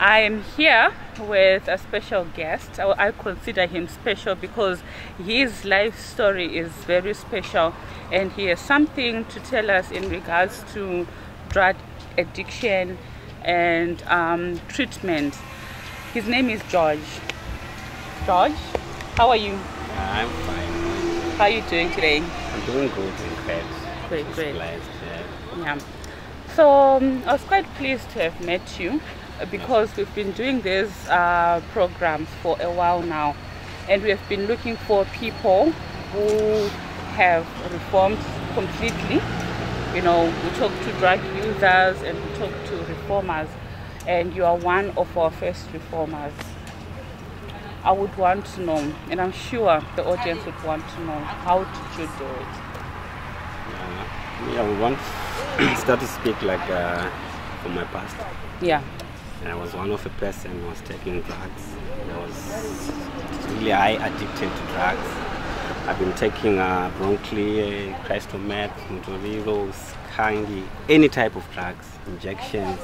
I'm here with a special guest. I consider him special because his life story is very special, and he has something to tell us in regards to drug addiction and treatment. His name is George. George, how are you? I'm fine. How are you doing today? I'm doing good in bed. Great. Blessed, Yeah. So I was quite pleased to have met you because we've been doing these programs for a while now, and we have been looking for people who have reformed completely. You know, we talk to drug users and we talk to reformers, and you are one of our first reformers. I would want to know, and I'm sure the audience would want to know, how did you do it? We want to start to speak like from my past. Yeah. And I was one of a person who was taking drugs. I was really addicted to drugs. I've been taking broccoli, crystal meth, Doritos, candy, any type of drugs, injections,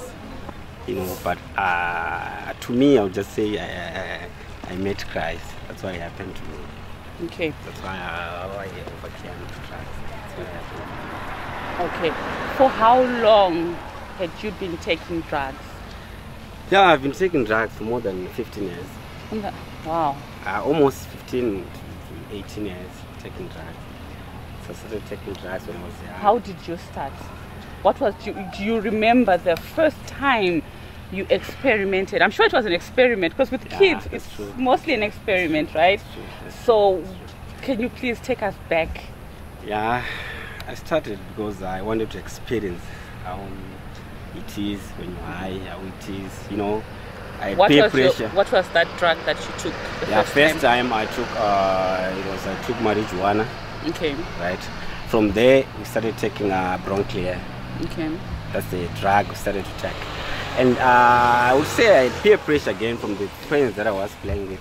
you know. But to me, I would just say I met Christ. That's why it happened to me. Okay. That's why I overcame drugs. That's why it happened. Okay. For how long had you been taking drugs? Yeah, I've been taking drugs for more than 15 years. Wow. Almost 15 to 18 years taking drugs. So I started taking drugs when I was young. How did you start? Do you remember the first time you experimented? I'm sure it was an experiment, because with kids it's true. Mostly an experiment, right? That's so can you please take us back? Yeah, I started because I wanted to experience how it is when you're high, how it is, you know. What was that drug that you took the first time I took I took marijuana. Okay. Right. From there we started taking broccoli. Okay. That's the drug we started to take. And I would say I had peer pressure again from the friends that I was playing with.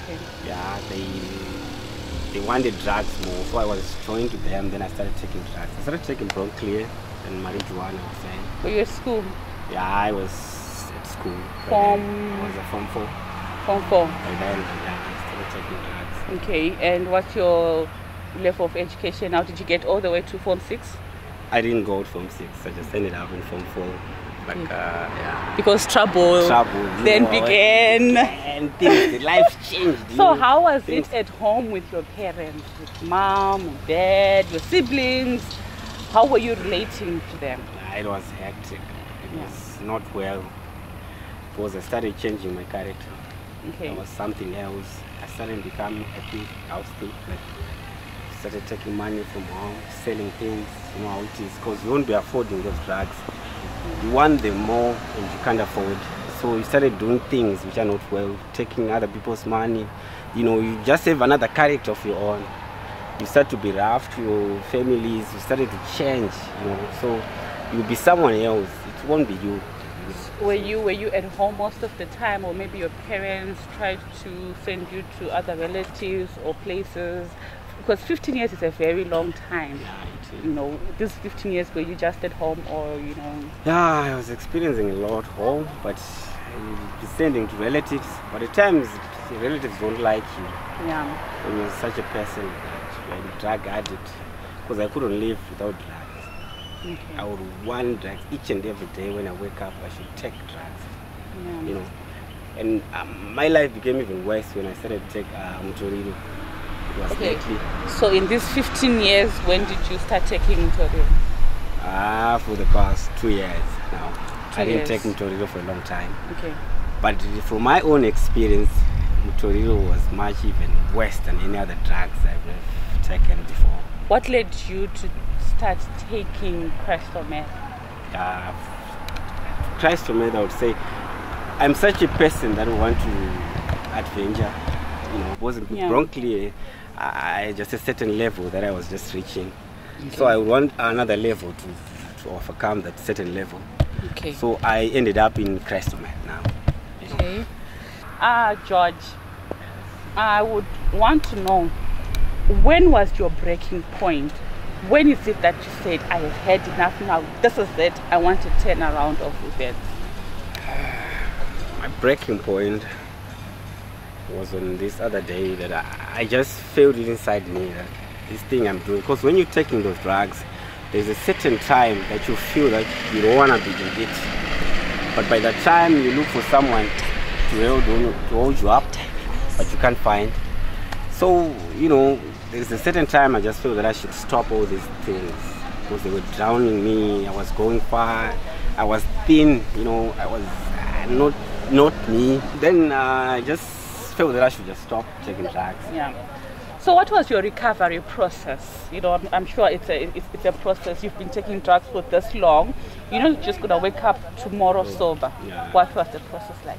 Okay. Yeah, they wanted drugs more, so I was joined to them. Then I started taking drugs. I started taking broccoli and marijuana. I was saying. Were you at school? Yeah, I was at school. I was at Form 4. Form 4. And then I started taking drugs. Okay, and what's your level of education now? Did you get all the way to Form 6? I didn't go to Form 6. I just ended up in Form 4. Because trouble then began. And things, life changed. So how was it at home with your parents, with mom and dad, your siblings? How were you relating to them? It was hectic. It was not well, because I started changing my character. Okay. There was something else. I started becoming a thief. I was thief. Started taking money from home, selling things. You know how it is, because you won't be affording those drugs. You want them more and you can't afford. So you started doing things which are not well, taking other people's money. You know, you just have another character of your own. You start to be rough to your families. You started to change. You know, so you'll be someone else. It won't be you. Were you at home most of the time, or maybe your parents tried to send you to other relatives or places? Because 15 years is a very long time. Yeah, it is. You know, this 15 years, were you just at home, or you know? Yeah, I was experiencing a lot home, but sending to relatives. But at times, the relatives don't like you. Yeah. When you're such a person that you're a drug addict, because I couldn't live without drugs. Okay. I would want drugs each and every day. When I wake up, I should take drugs. Yeah. You know, and my life became even worse when I started to take Torino. It was lately. So in these 15 years, when did you start taking Torino? For the past 2 years now. I didn't take Torino for a long time. Okay. But from my own experience, Torino was much even worse than any other drugs I've taken before. What led you to start taking crystal meth? Crystal meth, I would say, I'm such a person that want to adventure. You know, wasn't broccoli. I just a certain level that I was just reaching. Okay. So I want another level to overcome that certain level. Okay. So I ended up in crystal meth now. Okay. George, I would want to know, when was your breaking point? When is it that you said, I have had enough now, this is it, I want to turn around of events? My breaking point was on this other day that I just felt it inside me that this thing I'm doing, because when you're taking those drugs, there's a certain time that you feel that you don't want to be in it, but by the time you look for someone to hold you up, but you can't find. So, you know, there's a certain time I just feel that I should stop all these things, because they were drowning me. I was going far, I was thin, you know, I was not me. Then I just felt that I should just stop taking drugs. Yeah. So what was your recovery process? You know, I'm sure it's a process. You've been taking drugs for this long. You're not just gonna wake up tomorrow sober. Yeah. What was the process like?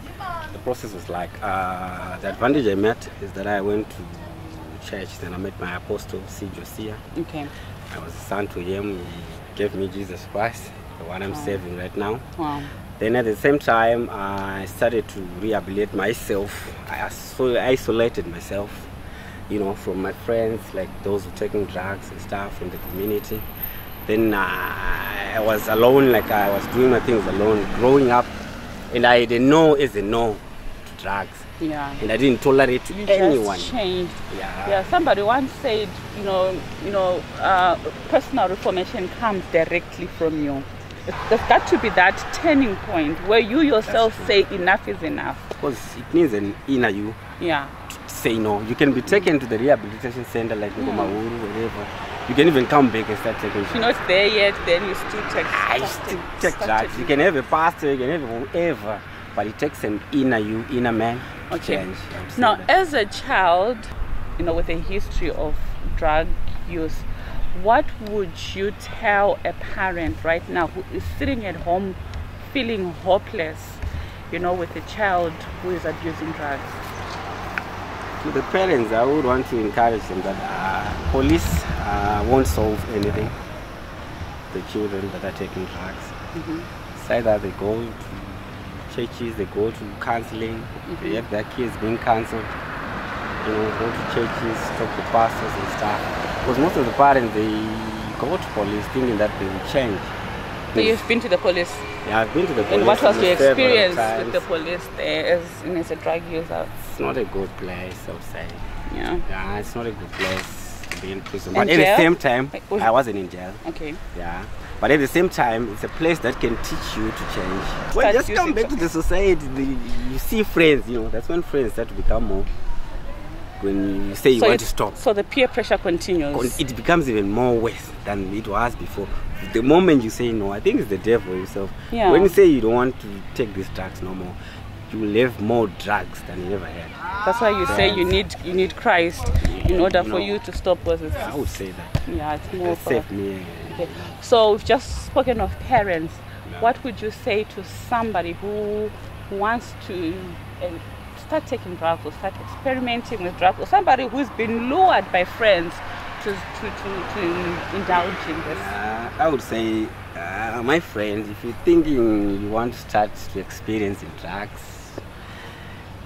The process was like, the advantage I met is that I went to church, then I met my apostle, C. Josiah. Okay. I was a son to him. He gave me Jesus Christ, the one I'm serving right now. Wow. Then at the same time, I started to rehabilitate myself. I isolated myself, you know, from my friends, like those who taking drugs and stuff from the community. Then I was alone, like I was doing my things alone, growing up, and I didn't know is a no to drugs. Yeah. And I didn't tolerate to anyone. Just changed. Yeah. Yeah. Somebody once said, personal reformation comes directly from you. There's got to be that turning point where you yourself say enough is enough. Because it needs an inner you. Yeah. To say no. You can be taken to the rehabilitation center like Ngomahuru, whatever. You can even come back and start taking drugs. If you're not there yet, then you still take drugs. You can have a pastor, you can have whoever, but it takes an inner man to change. Now, as a child, you know, with a history of drug use, what would you tell a parent right now who is sitting at home feeling hopeless, you know, with a child who is abusing drugs? To the parents, I would want to encourage them that police won't solve anything. The children that are taking drugs. It's either they go to churches, they go to counseling, they have their kids being counseled, you know, go to churches, talk to pastors and stuff. Because most of the parents, they go to police thinking that they will change. So you've been to the police? Yeah, I've been to the police. And what was your experience with the police there as a drug user? It's not a good place, I would say. Yeah. Yeah, it's not a good place to be in prison. But at the same time, I wasn't in jail. Okay. Yeah. But at the same time, it's a place that can teach you to change. Well, just come back to the society. You see friends, you know, that's when friends start to become more. When you say you want to stop. So the peer pressure continues. It becomes even more worse than it was before. The moment you say no, I think it's the devil himself. Yeah. When you say you don't want to take these drugs no more, you will have more drugs than you ever had. That's why you say you need Christ in order for you to stop what is. I would say that. Yeah, it's more It saved me. Okay. So we've just spoken of parents. No. What would you say to somebody who wants to start taking drugs or start experimenting with drugs, or somebody who's been lured by friends to indulge in this? I would say, my friends, if you're thinking you want to start to experience in drugs,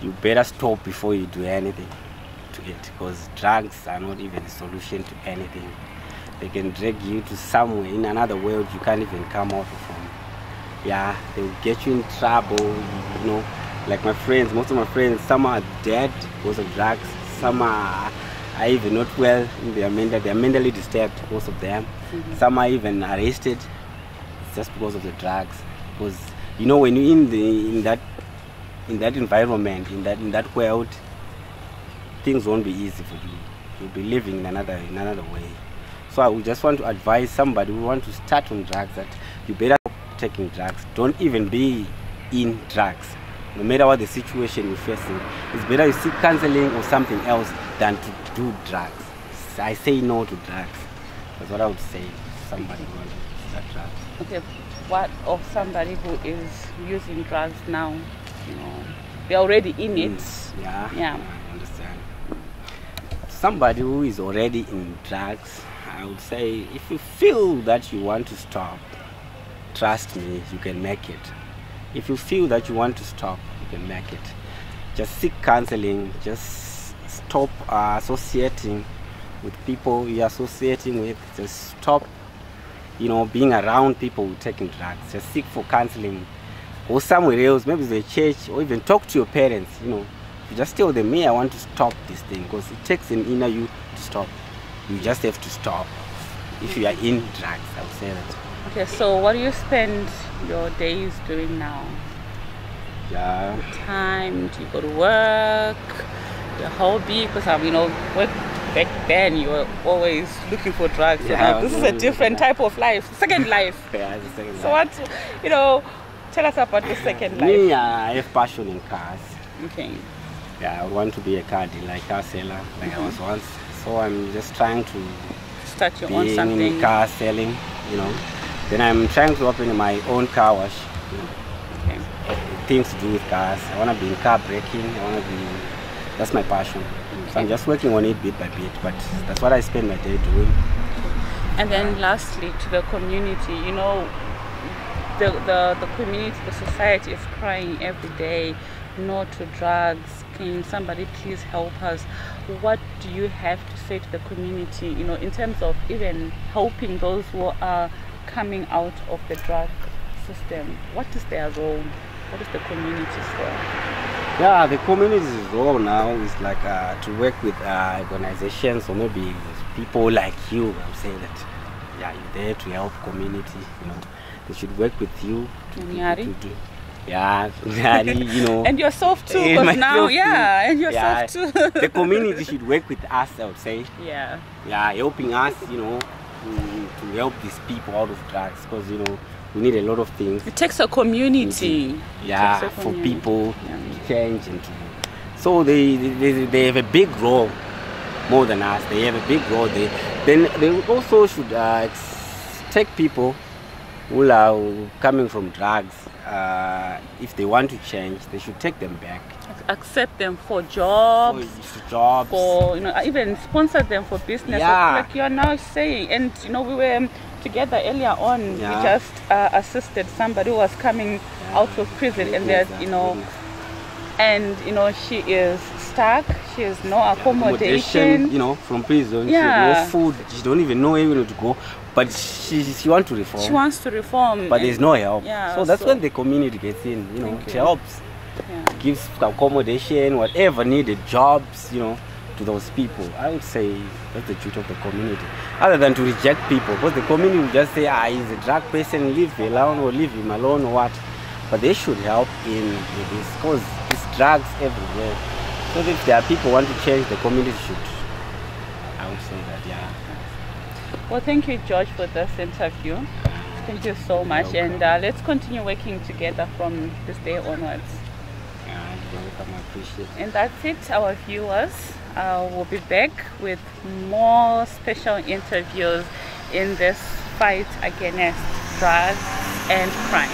you better stop before you do anything to it, because drugs are not even a solution to anything. They can drag you to somewhere in another world you can't even come out from. Yeah, they will get you in trouble, you know. Like my friends, most of my friends, some are dead because of drugs, some are even not well, they're mentally disturbed, most of them. Some are even arrested just because of the drugs. Because you know, when you're in that environment, in that world, things won't be easy for you. You'll be living in another way. So I would just want to advise somebody who wants to start on drugs that you better stop taking drugs. Don't even be in drugs. No matter what the situation you're facing, it's better you seek counseling or something else than to do drugs. I say no to drugs. That's what I would say to somebody who wants to start drugs. Okay, what of somebody who is using drugs now? You know, they're already in it. Yeah, I understand. Somebody who is already in drugs, I would say, if you feel that you want to stop, trust me, you can make it. If you feel that you want to stop, you can make it. Just seek counseling. Just stop associating with people you're associating with. Just stop, you know, being around people who are taking drugs. Just seek for counseling. or somewhere else, maybe the church, or even talk to your parents. You know, you just tell them, "Hey, I want to stop this thing," because it takes an inner you to stop. You just have to stop. If you are in drugs, I would say that. Okay, so what do you spend your days doing now? Yeah. What time do you go to work? Your hobby? Because work back then you were always looking for drugs. Yeah, this is a different type of life, second life. Yeah, it's a second So life. what, tell us about the second life. Me, I have passion in cars. Okay. Yeah, I want to be a car dealer, car seller, like I was once. So I'm just trying to Start your be own something. in car selling, Then I'm trying to open my own car wash. Okay. Things to do with cars. I want to be in car braking. That's my passion. So I'm just working on it bit by bit, but that's what I spend my day doing. And then lastly, to the community, the community, the society is crying every day, no to drugs. Can somebody please help us? What do you have to say to the community, in terms of even helping those who are coming out of the drug system? What is their role? What is the community's role? Yeah, the community's role now is like to work with organizations, or maybe people like you. I'm saying that, yeah, you're there to help community. They should work with you to do. Yeah, and yourself too, because now, and yourself too. The community should work with us, I would say. Yeah, helping us, to help these people out of drugs, because we need a lot of things. It takes a community. For people to change and to. So they have a big role, more than us. They have a big role. Then they also should take people who are coming from drugs. If they want to change, they should take them back. Accept them for jobs, for even sponsor them for business. Like you are now saying, and we were together earlier on. We just assisted somebody who was coming out of prison, and there's she is stuck. She has no accommodation. From prison. She has no food. She don't even know where to go. But she wants to reform. She wants to reform. But there's no help. So that's when the community gets in. It helps. Gives accommodation, whatever needed, jobs, to those people. I would say that's the truth of the community. Other than to reject people, because the community will just say, he's a drug person, leave him alone, or leave him alone, or what. But they should help in with this, because it's drugs everywhere. So if there are people who want to change, the community should. I would say that, Well, thank you, George, for this interview. Thank you so much, and let's continue working together from this day onwards. You're welcome, I appreciate it. And that's it, our viewers. We'll be back with more special interviews in this fight against drugs and crime.